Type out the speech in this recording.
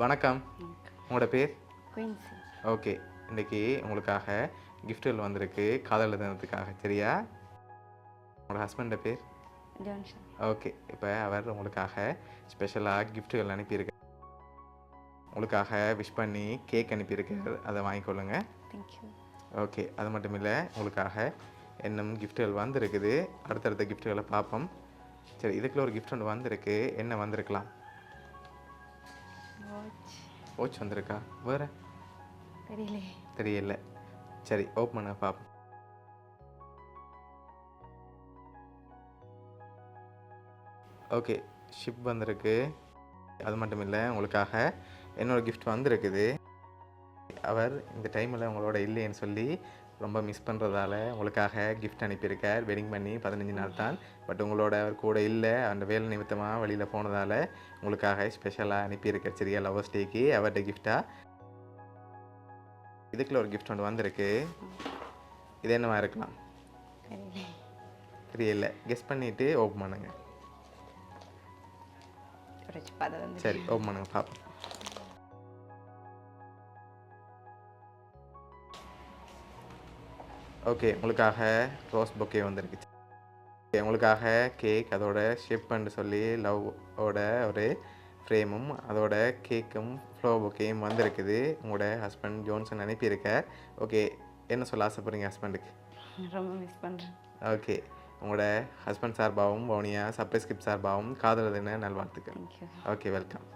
வணக்கம். உங்களோட பேர்? குயின்சி. ஓகே. இன்னைக்கு உங்களுக்காக கிஃப்ட்டுகள் வந்திருக்கு காதலர் தினத்துக்காக. சரியா? உங்களோட ஹஸ்பண்டோட பேர்? ஜான்சன். ஓகே. இப்போ அவர் உங்களுக்காக ஸ்பெஷலாக கிஃப்ட்டுகள் அனுப்பியிருக்கார். உங்களுக்காக விஷ் பண்ணி கேக் அனுப்பியிருக்கார். அதை வாங்கிக்கொள்ளுங்க. தேங்க்யூ. ஓகே. அது மட்டும் இல்லை, உங்களுக்காக இன்னும் கிஃப்ட்டுகள் வந்திருக்குது. அடுத்தடுத்த கிஃப்ட்டுகளை பார்ப்போம். சரி, இதுக்குள்ள ஒரு கிஃப்ட் ஒன்று வந்திருக்கு. என்ன வந்திருக்கலாம்? வாட்ச் வந்திருக்கா? வேறு தெரியல. சரி, ஓப்பன் பண்ண பார்ப்போம். ஓகே, ஷிப் வந்திருக்கு. அது மட்டும் இல்லை, உங்களுக்காக என்னோட கிஃப்ட் வந்திருக்குது. அவர் இந்த டைமில் உங்களோட இல்லைன்னு சொல்லி ரொம்ப மிஸ் பண்ணுறதால உங்களுக்காக கிஃப்ட் அனுப்பியிருக்கார். வெட்டிங் பண்ணி 15 நாள் தான். பட் உங்களோட அவர் கூட இல்லை, அந்த வேலை நிமித்தமாக வெளியில் போனதால் உங்களுக்காக ஸ்பெஷலாக அனுப்பியிருக்கார். சரியா? லவர்ஸ் டேக்கு அவர்கிட்ட கிஃப்டாக இதுக்குள்ள ஒரு கிஃப்ட் ஒன்று வந்திருக்கு. இது என்னவா இருக்கலாம்? தெரியல. கெஸ் பண்ணிவிட்டு ஓப்பன் பண்ணுங்க. சரி, ஓப்பன் பண்ணுங்க பார்ப்போம். ஓகே, உங்களுக்காக ரோஸ் பொக்கே வந்திருக்கு. உங்களுக்காக கேக், அதோட ஷிப்ன்னு சொல்லி லவ்வோட ஒரு ஃப்ரேமும் அதோட கேக்கும் ஃப்ளவர் பொக்கேயும் வந்திருக்குது. உங்களோட ஹஸ்பண்ட் ஜோன்சன் அனுப்பியிருக்கார். ஓகே, என்ன சொல்ல ஆசைப்படுறீங்க ஹஸ்பண்டுக்கு? ரொம்ப மிஸ் பண்ணுறேன். ஓகே, உங்களோட ஹஸ்பண்ட் சார்பாகவும் வவுனியா சர்ப்ரைஸ் கிஃப்ட் சார்பாகவும் காதலர் தின நல்வாழ்த்துக்கள். தேங்க்யூ. Okay, welcome.